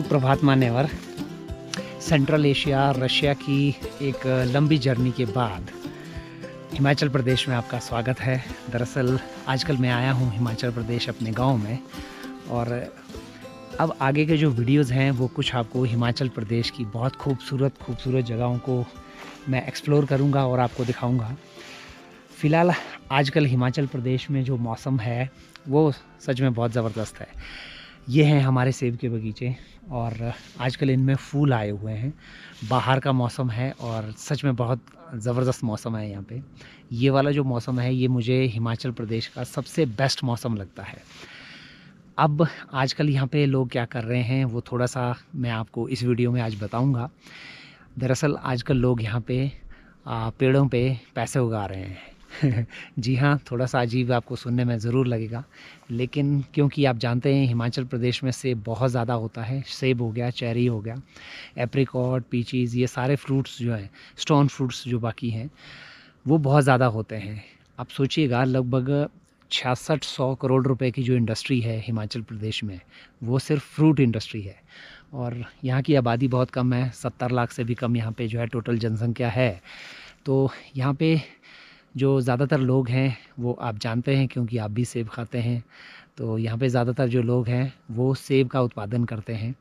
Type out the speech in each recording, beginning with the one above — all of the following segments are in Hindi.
सुप्रभात मान्यवर। सेंट्रल एशिया, रशिया की एक लंबी जर्नी के बाद हिमाचल प्रदेश में आपका स्वागत है। दरअसल आजकल मैं आया हूँ हिमाचल प्रदेश अपने गांव में, और अब आगे के जो वीडियोस हैं वो कुछ आपको हिमाचल प्रदेश की बहुत खूबसूरत जगहों को मैं एक्सप्लोर करूँगा और आपको दिखाऊँगा। फ़िलहाल आजकल हिमाचल प्रदेश में जो मौसम है वो सच में बहुत ज़बरदस्त है। ये हैं हमारे सेब के बगीचे और आजकल इनमें फूल आए हुए हैं। बाहर का मौसम है और सच में बहुत ज़बरदस्त मौसम है यहाँ पे। ये वाला जो मौसम है ये मुझे हिमाचल प्रदेश का सबसे बेस्ट मौसम लगता है। अब आजकल यहाँ पे लोग क्या कर रहे हैं वो थोड़ा सा मैं आपको इस वीडियो में आज बताऊँगा। दरअसल आजकल लोग यहाँ पे पेड़ों पे पैसे उगा रहे हैं। जी हाँ, थोड़ा सा अजीब आपको सुनने में ज़रूर लगेगा, लेकिन क्योंकि आप जानते हैं हिमाचल प्रदेश में सेब बहुत ज़्यादा होता है। सेब हो गया, चेरी हो गया, एप्रिकॉट, पीचीज़, ये सारे फ्रूट्स जो हैं, स्टोन फ्रूट्स जो बाकी हैं, वो बहुत ज़्यादा होते हैं। आप सोचिएगा लगभग 6600 करोड़ रुपए की जो इंडस्ट्री है हिमाचल प्रदेश में, वो सिर्फ फ्रूट इंडस्ट्री है। और यहाँ की आबादी बहुत कम है, 70 लाख से भी कम यहाँ पे जो है टोटल जनसंख्या है। तो यहाँ पे जो ज़्यादातर लोग हैं वो आप जानते हैं, क्योंकि आप भी सेब खाते हैं, तो यहाँ पे ज़्यादातर जो लोग हैं वो सेब का उत्पादन करते हैं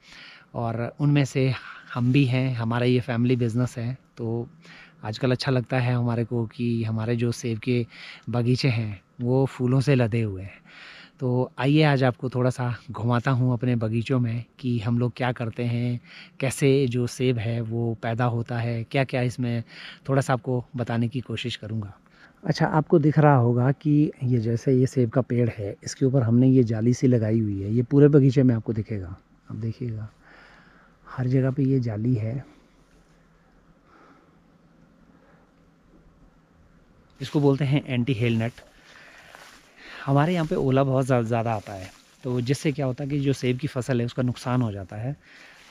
और उनमें से हम भी हैं। हमारा ये फैमिली बिज़नेस है, तो आजकल अच्छा लगता है हमारे को कि हमारे जो सेब के बगीचे हैं वो फूलों से लदे हुए हैं। तो आइए आज आपको थोड़ा सा घुमाता हूँ अपने बगीचों में कि हम लोग क्या करते हैं, कैसे जो सेब है वो पैदा होता है, क्या क्या इसमें थोड़ा सा आपको बताने की कोशिश करूँगा। अच्छा, आपको दिख रहा होगा कि ये जैसे ये सेब का पेड़ है, इसके ऊपर हमने ये जाली सी लगाई हुई है। ये पूरे बगीचे में आपको दिखेगा, अब देखिएगा हर जगह पे ये जाली है। इसको बोलते हैं एंटी हेल नेट। हमारे यहाँ पे ओला बहुत ज़्यादा आता है, तो जिससे क्या होता है कि जो सेब की फसल है उसका नुकसान हो जाता है।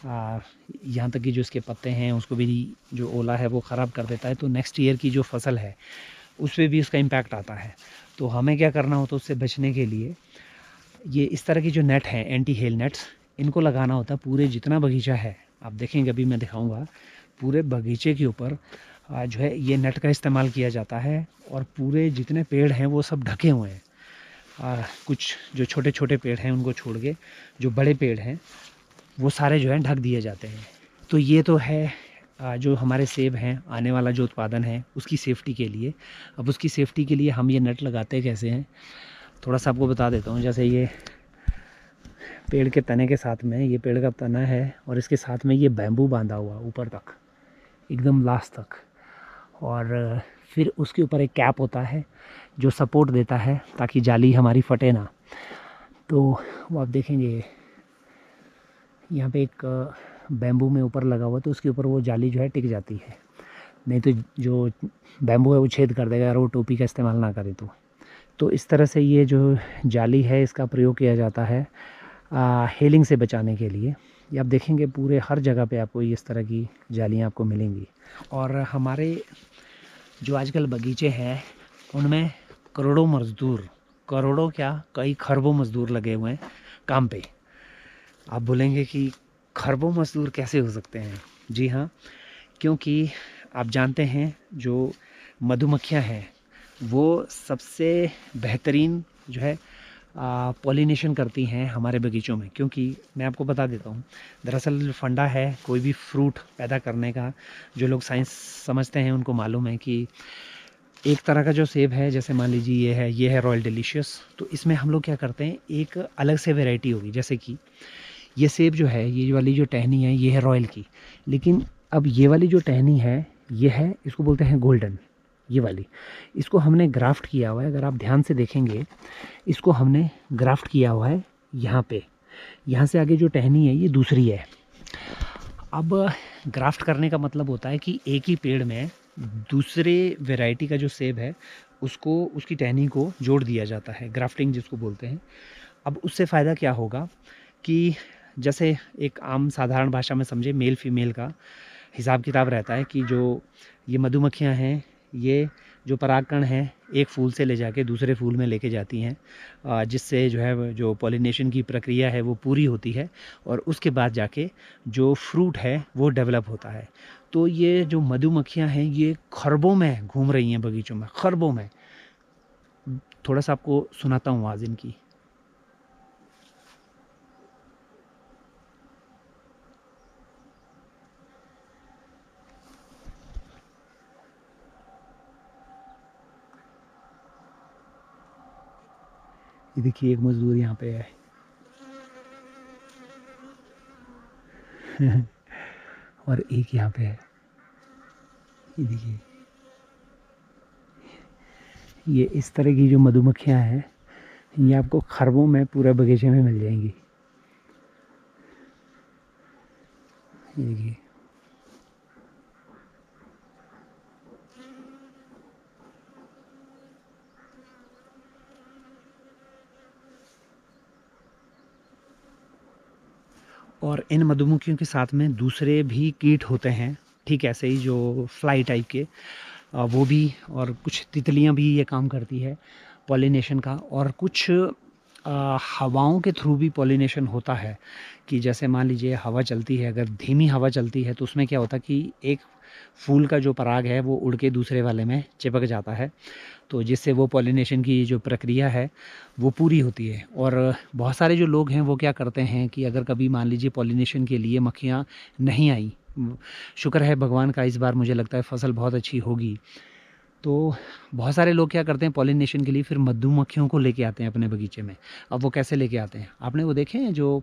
यहाँ तक कि जो इसके पत्ते हैं उसको भी जो ओला है वो ख़राब कर देता है, तो नेक्स्ट ईयर की जो फसल है उस पर भी उसका इम्पैक्ट आता है। तो हमें क्या करना होता है उससे बचने के लिए, ये इस तरह की जो नेट है एंटी हेल नेट्स, इनको लगाना होता है पूरे जितना बगीचा है। आप देखेंगे अभी मैं दिखाऊंगा, पूरे बगीचे के ऊपर जो है ये नेट का इस्तेमाल किया जाता है और पूरे जितने पेड़ हैं वो सब ढके हुए हैं। कुछ जो छोटे छोटे पेड़ हैं उनको छोड़ के जो बड़े पेड़ हैं वो सारे जो हैं ढक दिए जाते हैं। तो ये तो है जो हमारे सेब हैं, आने वाला जो उत्पादन है उसकी सेफ़्टी के लिए। अब उसकी सेफ़्टी के लिए हम ये नेट लगाते कैसे हैं थोड़ा सा आपको बता देता हूँ। जैसे ये पेड़ के तने के साथ में, ये पेड़ का तना है और इसके साथ में ये बैम्बू बांधा हुआ ऊपर तक, एकदम लास्ट तक, और फिर उसके ऊपर एक कैप होता है जो सपोर्ट देता है ताकि जाली हमारी फटे ना। तो वो आप देखेंगे यहाँ पे एक बैम्बू में ऊपर लगा हुआ, तो उसके ऊपर वो जाली जो है टिक जाती है, नहीं तो जो बैम्बू है वो छेद कर देगा अगर वो टोपी का इस्तेमाल ना करे तो इस तरह से ये जो जाली है इसका प्रयोग किया जाता है हेलिंग से बचाने के लिए। ये आप देखेंगे पूरे हर जगह पे आपको इस तरह की जालियाँ आपको मिलेंगी। और हमारे जो आजकल बगीचे हैं उनमें करोड़ों मज़दूर, करोड़ों क्या कई खरबों मज़दूर लगे हुए हैं काम पे। आप बोलेंगे कि खरबों मज़दूर कैसे हो सकते हैं? जी हाँ, क्योंकि आप जानते हैं जो मधुमक्खियाँ हैं वो सबसे बेहतरीन जो है पॉलिनेशन करती हैं हमारे बगीचों में। क्योंकि मैं आपको बता देता हूँ, दरअसल फंडा है कोई भी फ्रूट पैदा करने का, जो लोग साइंस समझते हैं उनको मालूम है कि एक तरह का जो सेब है, जैसे मान लीजिए ये है रॉयल डिलीशियस, तो इसमें हम लोग क्या करते हैं एक अलग से वैरायटी होगी। जैसे कि ये सेब जो है, ये वाली जो टहनी है ये है रॉयल की, लेकिन अब ये वाली जो टहनी है ये है, इसको बोलते हैं गोल्डन, ये वाली, इसको हमने ग्राफ्ट किया हुआ है। अगर आप ध्यान से देखेंगे इसको हमने ग्राफ्ट किया हुआ है यहाँ पे, यहाँ से आगे जो टहनी है ये दूसरी है। अब ग्राफ्ट करने का मतलब होता है कि एक ही पेड़ में दूसरे वैरायटी का जो सेब है उसको, उसकी टहनी को जोड़ दिया जाता है, ग्राफ्टिंग जिसको बोलते हैं। अब उससे फ़ायदा क्या होगा कि जैसे एक आम साधारण भाषा में समझे, मेल फीमेल का हिसाब किताब रहता है कि जो ये मधुमक्खियाँ हैं ये जो परागकण हैं एक फूल से ले जाके दूसरे फूल में लेके जाती हैं, जिससे जो है जो पॉलिनेशन की प्रक्रिया है वो पूरी होती है और उसके बाद जाके जो फ्रूट है वो डेवलप होता है। तो ये जो मधुमक्खियाँ हैं ये खरबों में घूम रही हैं बगीचों में, खरबों में। थोड़ा सा आपको सुनाता हूँ आवाज़ इनकी। ये देखिए एक मजदूर यहाँ पे है। और एक यहाँ पे है, ये देखिए। ये इस तरह की जो मधुमक्खियाँ हैं ये आपको खरबों में पूरे बगीचे में मिल जाएंगी। ये देखिए। और इन मधुमक्खियों के साथ में दूसरे भी कीट होते हैं, ठीक ऐसे ही जो फ्लाई टाइप के, वो भी, और कुछ तितलियां भी ये काम करती है पॉलिनेशन का। और कुछ हवाओं के थ्रू भी पॉलिनेशन होता है कि जैसे मान लीजिए हवा चलती है, अगर धीमी हवा चलती है तो उसमें क्या होता है कि एक फूल का जो पराग है वो उड़ के दूसरे वाले में चिपक जाता है, तो जिससे वो पॉलिनेशन की जो प्रक्रिया है वो पूरी होती है। और बहुत सारे जो लोग हैं वो क्या करते हैं कि अगर कभी मान लीजिए पॉलिनेशन के लिए मक्खियाँ नहीं आई, शुक्र है भगवान का इस बार मुझे लगता है फसल बहुत अच्छी होगी, तो बहुत सारे लोग क्या करते हैं पॉलिनेशन के लिए फिर मधुमक्खियों को लेके आते हैं अपने बगीचे में। अब वो कैसे लेके आते हैं, आपने वो देखे हैं जो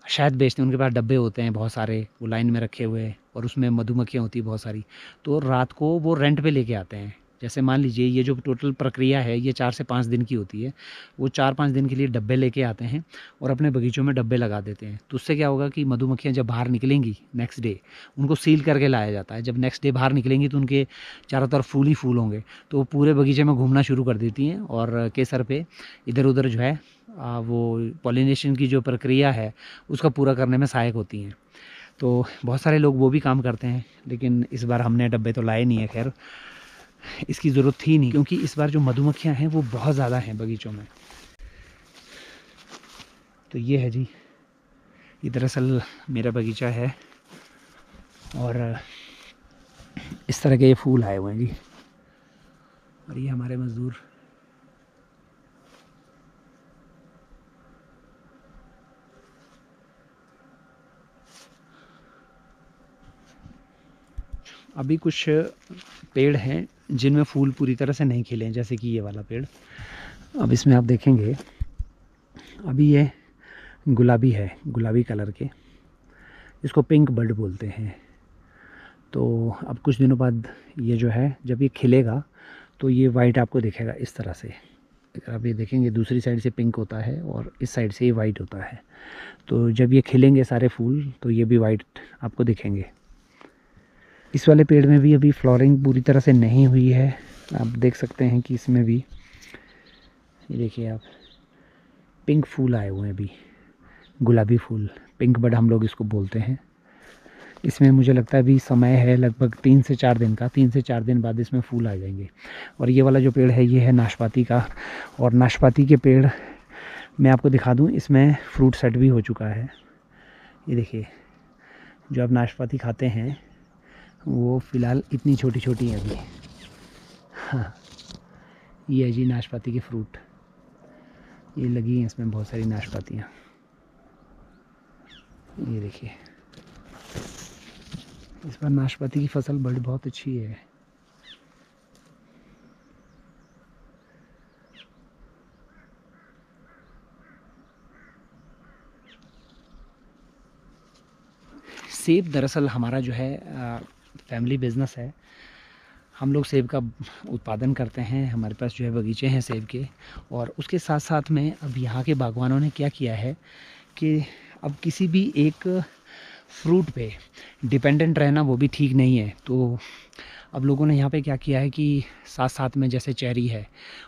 शहद बेचते हैं, उनके पास डब्बे होते हैं बहुत सारे, वो लाइन में रखे हुए और उसमें मधुमक्खियाँ होती हैं बहुत सारी, तो रात को वो रेंट पे लेके आते हैं। जैसे मान लीजिए ये जो टोटल प्रक्रिया है ये 4 से 5 दिन की होती है, वो 4-5 दिन के लिए डब्बे लेके आते हैं और अपने बगीचों में डब्बे लगा देते हैं। तो उससे क्या होगा कि मधुमक्खियाँ जब बाहर निकलेंगी नेक्स्ट डे, उनको सील करके लाया जाता है। जब नेक्स्ट डे बाहर निकलेंगी तो उनके चारों तरफ फूल ही फूल होंगे, तो वो पूरे बगीचे में घूमना शुरू कर देती हैं और केसर पे इधर उधर जो है वो पॉलिनेशन की जो प्रक्रिया है उसका पूरा करने में सहायक होती हैं। तो बहुत सारे लोग वो भी काम करते हैं, लेकिन इस बार हमने डब्बे तो लाए नहीं है, खैर इसकी ज़रूरत थी नहीं, क्योंकि इस बार जो मधुमक्खियाँ हैं वो बहुत ज़्यादा हैं बगीचों में। तो ये है जी, ये दरअसल मेरा बगीचा है और इस तरह के ये फूल आए हुए हैं जी। और ये हमारे मज़दूर। अभी कुछ पेड़ हैं जिनमें फूल पूरी तरह से नहीं खिले हैं, जैसे कि ये वाला पेड़। अब इसमें आप देखेंगे अभी ये गुलाबी है, गुलाबी कलर के, इसको पिंक बर्ड बोलते हैं। तो अब कुछ दिनों बाद ये जो है जब ये खिलेगा तो ये वाइट आपको दिखेगा इस तरह से। अगर आप ये देखेंगे दूसरी साइड से पिंक होता है और इस साइड से ये वाइट होता है। तो जब ये खिलेंगे सारे फूल तो ये भी वाइट आपको दिखेंगे। इस वाले पेड़ में भी अभी फ्लावरिंग पूरी तरह से नहीं हुई है, आप देख सकते हैं कि इसमें भी ये देखिए आप, पिंक फूल आए हुए हैं अभी, गुलाबी फूल, पिंक बर्ड हम लोग इसको बोलते हैं। इसमें मुझे लगता है अभी समय है लगभग 3 से 4 दिन का, 3 से 4 दिन बाद इसमें फूल आ जाएंगे। और ये वाला जो पेड़ है ये है नाशपाती का, और नाशपाती के पेड़ मैं आपको दिखा दूँ, इसमें फ्रूट सेट भी हो चुका है। ये देखिए जो आप नाशपाती खाते हैं वो फ़िलहाल इतनी छोटी छोटी है अभी। हाँ, ये है जी नाशपाती के फ्रूट, ये लगी हैं इसमें बहुत सारी नाशपातियाँ। ये देखिए इस बार नाशपाती की फसल बड़ी बहुत अच्छी है। सेब दरअसल हमारा जो है फैमिली बिज़नेस है। हम लोग सेब का उत्पादन करते हैं, हमारे पास जो है बगीचे हैं सेब के। और उसके साथ साथ में अब यहाँ के बागवानों ने क्या किया है कि अब किसी भी एक फ्रूट पे डिपेंडेंट रहना वो भी ठीक नहीं है। तो अब लोगों ने यहाँ पे क्या किया है कि साथ साथ में जैसे चेरी है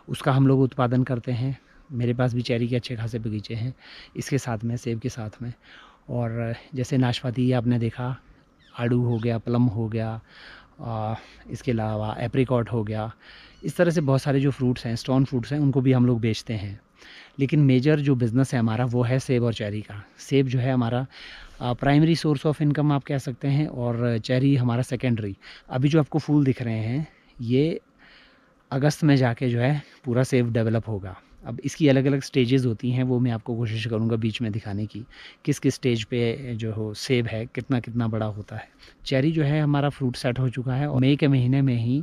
उसका हम लोग उत्पादन करते हैं, मेरे पास भी चेरी के अच्छे खासे बगीचे हैं, इसके साथ में सेब के साथ में। और जैसे नाशपाती आपने देखा, आड़ू हो गया, प्लम हो गया, इसके अलावा एप्रिकॉट हो गया। इस तरह से बहुत सारे जो फ्रूट्स हैं, स्टोन फ्रूट्स हैं, उनको भी हम लोग बेचते हैं। लेकिन मेजर जो बिज़नेस है हमारा वो है सेब और चेरी का। सेब जो है हमारा प्राइमरी सोर्स ऑफ इनकम आप कह सकते हैं, और चेरी हमारा सेकेंडरी। अभी जो आपको फूल दिख रहे हैं ये अगस्त में जाके जो है पूरा सेब डेवलप होगा। अब इसकी अलग अलग स्टेजेस होती हैं, वो मैं आपको कोशिश करूँगा बीच में दिखाने की, किस किस स्टेज पे जो हो सेब है कितना कितना बड़ा होता है। चेरी जो है हमारा फ्रूट सेट हो चुका है और मई के महीने में ही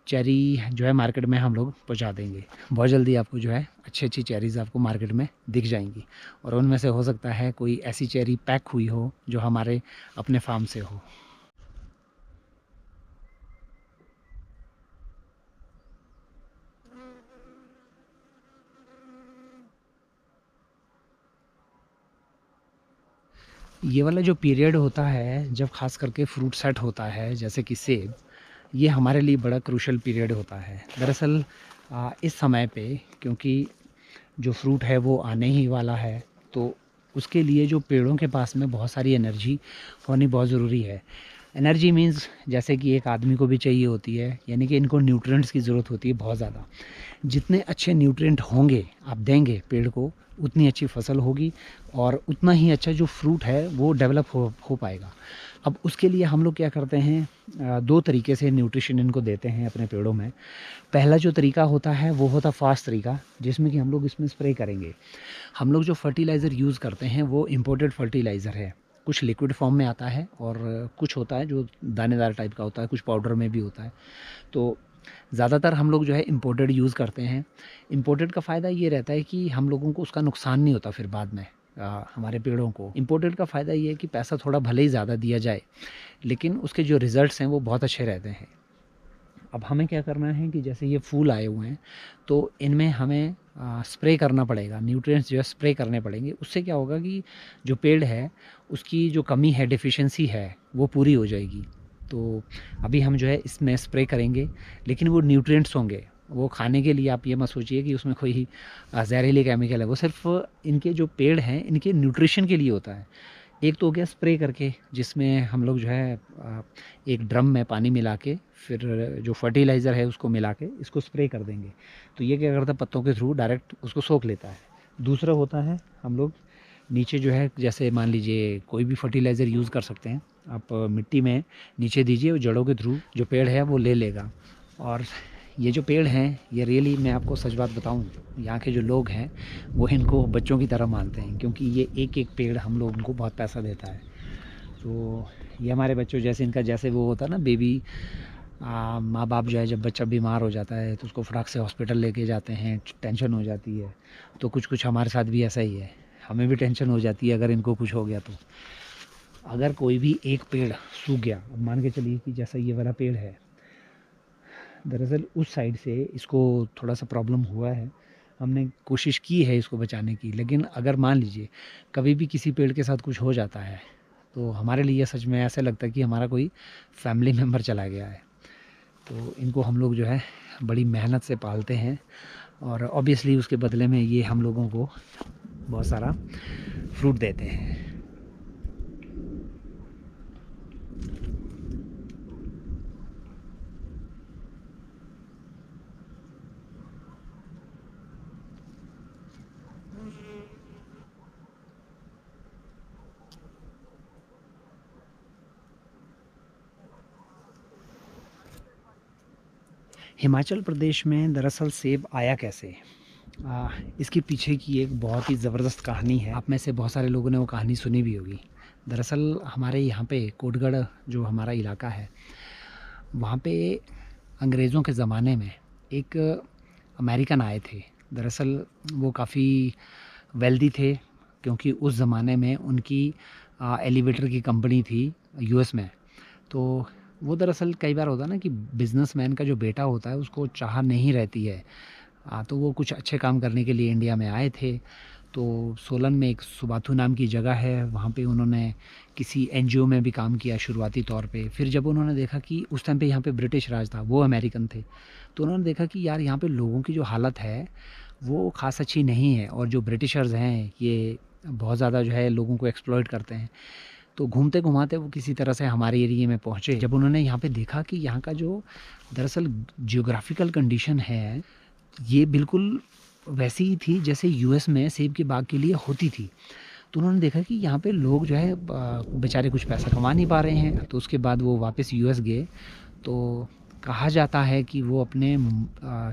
चेरी जो है मार्केट में हम लोग पहुँचा देंगे। बहुत जल्दी आपको जो है अच्छी अच्छी चेरीज़ आपको मार्केट में दिख जाएंगी, और उनमें से हो सकता है कोई ऐसी चेरी पैक हुई हो जो हमारे अपने फार्म से हो। ये वाला जो पीरियड होता है जब ख़ास करके फ्रूट सेट होता है जैसे कि सेब, ये हमारे लिए बड़ा क्रूशियल पीरियड होता है। दरअसल इस समय पे क्योंकि जो फ्रूट है वो आने ही वाला है, तो उसके लिए जो पेड़ों के पास में बहुत सारी एनर्जी होनी बहुत ज़रूरी है। एनर्जी मीन्स जैसे कि एक आदमी को भी चाहिए होती है, यानी कि इनको न्यूट्रिएंट्स की ज़रूरत होती है बहुत ज़्यादा। जितने अच्छे न्यूट्रिएंट होंगे आप देंगे पेड़ को, उतनी अच्छी फसल होगी और उतना ही अच्छा जो फ्रूट है वो डेवलप हो पाएगा। अब उसके लिए हम लोग क्या करते हैं, दो तरीके से न्यूट्रिशन इनको देते हैं अपने पेड़ों में। पहला जो तरीका होता है वो होता फास्ट तरीका, जिसमें कि हम लोग इसमें स्प्रे करेंगे। हम लोग जो फर्टिलाइज़र यूज़ करते हैं वो इम्पोर्टेड फर्टिलाइज़र है। कुछ लिक्विड फॉर्म में आता है और कुछ होता है जो दानेदार टाइप का होता है, कुछ पाउडर में भी होता है। तो ज़्यादातर हम लोग जो है इम्पोर्टेड यूज़ करते हैं। इम्पोर्टेड का फ़ायदा ये रहता है कि हम लोगों को उसका नुकसान नहीं होता फिर बाद में, हमारे पेड़ों को। इम्पोर्टेड का फ़ायदा ये है कि पैसा थोड़ा भले ही ज़्यादा दिया जाए, लेकिन उसके जो रिज़ल्ट्स हैं वो बहुत अच्छे रहते हैं। अब हमें क्या करना है कि जैसे ये फूल आए हुए हैं तो इनमें हमें स्प्रे करना पड़ेगा, न्यूट्रिएंट्स जो है स्प्रे करने पड़ेंगे। उससे क्या होगा कि जो पेड़ है उसकी जो कमी है, डेफिशिएंसी है, वो पूरी हो जाएगी। तो अभी हम जो है इसमें स्प्रे करेंगे, लेकिन वो न्यूट्रिएंट्स होंगे, वो खाने के लिए। आप ये मत सोचिए कि उसमें कोई जहरीले केमिकल है, वो सिर्फ इनके जो पेड़ हैं इनके न्यूट्रिशन के लिए होता है। एक तो हो गया स्प्रे करके, जिसमें हम लोग जो है एक ड्रम में पानी मिला के फिर जो फर्टिलाइज़र है उसको मिला के इसको स्प्रे कर देंगे। तो ये क्या करता है, पत्तों के थ्रू डायरेक्ट उसको सोख लेता है। दूसरा होता है हम लोग नीचे जो है, जैसे मान लीजिए कोई भी फर्टिलाइज़र यूज़ कर सकते हैं आप, मिट्टी में नीचे दीजिए, वो जड़ों के थ्रू जो पेड़ है वो ले लेगा। और ये जो पेड़ हैं ये रियली, मैं आपको सच बात बताऊं, यहाँ के जो लोग हैं वो इनको बच्चों की तरह मानते हैं, क्योंकि ये एक एक पेड़ हम लोगों को बहुत पैसा देता है। तो ये हमारे बच्चों जैसे, इनका जैसे वो होता है ना बेबी, माँ बाप जो है जब बच्चा बीमार हो जाता है तो उसको फटाक से हॉस्पिटल लेके जाते हैं, टेंशन हो जाती है। तो कुछ कुछ हमारे साथ भी ऐसा ही है, हमें भी टेंशन हो जाती है अगर इनको कुछ हो गया तो। अगर कोई भी एक पेड़ सूख गया, अब मान के चलिए कि जैसा ये वाला पेड़ है, दरअसल उस साइड से इसको थोड़ा सा प्रॉब्लम हुआ है, हमने कोशिश की है इसको बचाने की, लेकिन अगर मान लीजिए कभी भी किसी पेड़ के साथ कुछ हो जाता है तो हमारे लिए सच में ऐसा लगता है कि हमारा कोई फैमिली मेम्बर चला गया है। तो इनको हम लोग जो है बड़ी मेहनत से पालते हैं, और ऑब्वियसली उसके बदले में ये हम लोगों को बहुत सारा फ्रूट देते हैं। हिमाचल प्रदेश में दरअसल सेब आया कैसे, इसके पीछे की एक बहुत ही ज़बरदस्त कहानी है। आप में से बहुत सारे लोगों ने वो कहानी सुनी भी होगी। दरअसल हमारे यहाँ पे कोटगढ़ जो हमारा इलाका है, वहाँ पे अंग्रेज़ों के ज़माने में एक अमेरिकन आए थे। दरअसल वो काफ़ी वेल्दी थे, क्योंकि उस ज़माने में उनकी एलिवेटर की कंपनी थी यूएस में। तो वो दरअसल कई बार होता है ना कि बिजनेसमैन का जो बेटा होता है उसको चाह नहीं रहती है। तो वो कुछ अच्छे काम करने के लिए इंडिया में आए थे। तो सोलन में एक सुबाथू नाम की जगह है, वहाँ पे उन्होंने किसी एनजीओ में भी काम किया शुरुआती तौर पे। फिर जब उन्होंने देखा कि उस टाइम पे यहाँ पे ब्रिटिश राज था, वो अमेरिकन थे, तो उन्होंने देखा कि यार यहाँ पे लोगों की जो हालत है वो ख़ास अच्छी नहीं है, और जो ब्रिटिशर्स हैं ये बहुत ज़्यादा जो है लोगों को एक्सप्लॉइट करते हैं। तो घूमते घुमाते वो किसी तरह से हमारे एरिए में पहुँचे। जब उन्होंने यहाँ पे देखा कि यहाँ का जो दरअसल जियोग्राफिकल कंडीशन है, ये बिल्कुल वैसी ही थी जैसे यूएस में सेब के बाग के लिए होती थी। तो उन्होंने देखा कि यहाँ पे लोग जो है बेचारे कुछ पैसा कमा नहीं पा रहे हैं। तो उसके बाद वो वापस यूएस गए। तो कहा जाता है कि वो अपने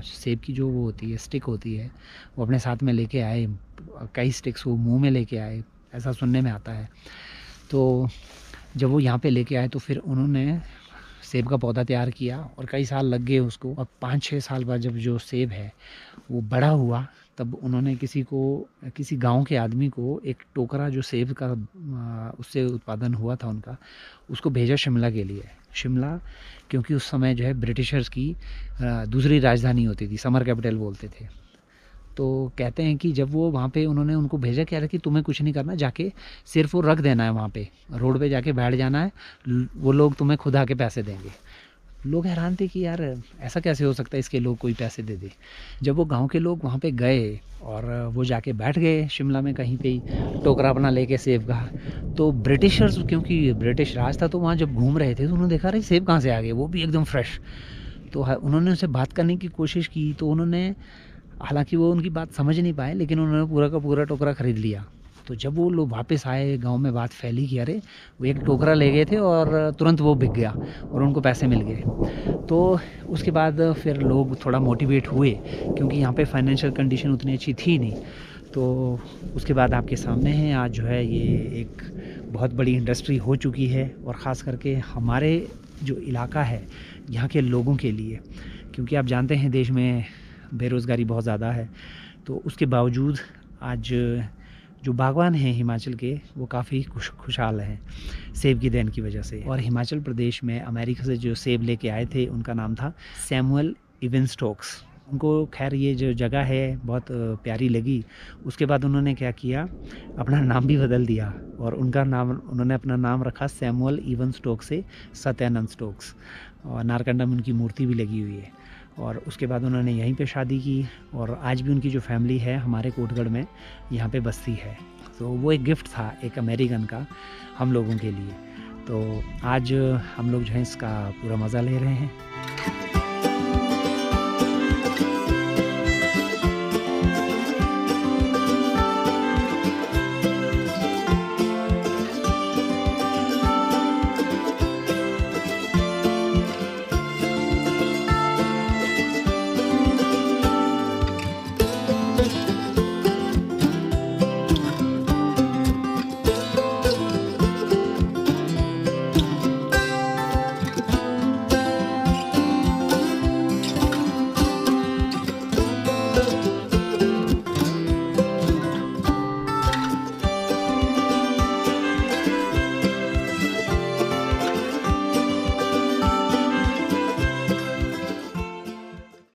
सेब की जो वो होती है स्टिक होती है, वो अपने साथ में लेके आए। कई स्टिक्स वो मुंह में लेके आए, ऐसा सुनने में आता है। तो जब वो यहाँ पे लेके आए तो फिर उन्होंने सेब का पौधा तैयार किया और कई साल लग गए उसको। और 5-6 साल बाद जब जो सेब है वो बड़ा हुआ, तब उन्होंने किसी गांव के आदमी को एक टोकरा जो सेब का उससे उत्पादन हुआ था उनका, उसको भेजा शिमला के लिए। शिमला क्योंकि उस समय जो है ब्रिटिशर्स की दूसरी राजधानी होती थी, समर कैपिटल बोलते थे। तो कहते हैं कि जब वो वहाँ पे उन्होंने उनको भेजा, कह रहा कि तुम्हें कुछ नहीं करना, जाके सिर्फ वो रख देना है, वहाँ पे रोड पे जाके बैठ जाना है, वो लोग तुम्हें खुद आके पैसे देंगे। लोग हैरान थे कि यार ऐसा कैसे हो सकता है, इसके लोग कोई पैसे दे दे। जब वो गांव के लोग वहाँ पे गए और वो जाके बैठ गए शिमला में कहीं पे ही, टोकरा अपना लेके सेब का, तो ब्रिटिशर्स, क्योंकि ब्रिटिश राज था, तो वहाँ जब घूम रहे थे तो उन्होंने देखा, अरे सेब कहाँ से आ गए, वो भी एकदम फ्रेश। तो उन्होंने उनसे बात करने की कोशिश की। तो उन्होंने, हालांकि वो उनकी बात समझ नहीं पाए, लेकिन उन्होंने पूरा का पूरा टोकरा ख़रीद लिया। तो जब वो लोग वापस आए, गांव में बात फैली कि अरे वो एक टोकरा ले गए थे और तुरंत वो बिक गया और उनको पैसे मिल गए। तो उसके बाद फिर लोग थोड़ा मोटिवेट हुए, क्योंकि यहाँ पे फाइनेंशियल कंडीशन उतनी अच्छी थी नहीं। तो उसके बाद आपके सामने है आज जो है ये एक बहुत बड़ी इंडस्ट्री हो चुकी है, और ख़ास करके हमारे जो इलाका है यहाँ के लोगों के लिए, क्योंकि आप जानते हैं देश में बेरोज़गारी बहुत ज़्यादा है। तो उसके बावजूद आज जो बागवान हैं हिमाचल के, वो काफ़ी खुशहाल हैं सेब की देन की वजह से। और हिमाचल प्रदेश में अमेरिका से जो सेब लेके आए थे, उनका नाम था सैमुअल इवनस्टोक्स। उनको खैर ये जो जगह है बहुत प्यारी लगी। उसके बाद उन्होंने क्या किया, अपना नाम भी बदल दिया, और उन्होंने अपना नाम रखा सैमुअल इवनस्टोक्स से सत्यानंद स्टोक्स। और नारकंडा में उनकी मूर्ति भी लगी हुई है। और उसके बाद उन्होंने यहीं पे शादी की, और आज भी उनकी जो फैमिली है हमारे कोटगढ़ में यहाँ पे बसती है। तो वो एक गिफ्ट था एक अमेरिकन का हम लोगों के लिए। तो आज हम लोग जो है इसका पूरा मज़ा ले रहे हैं।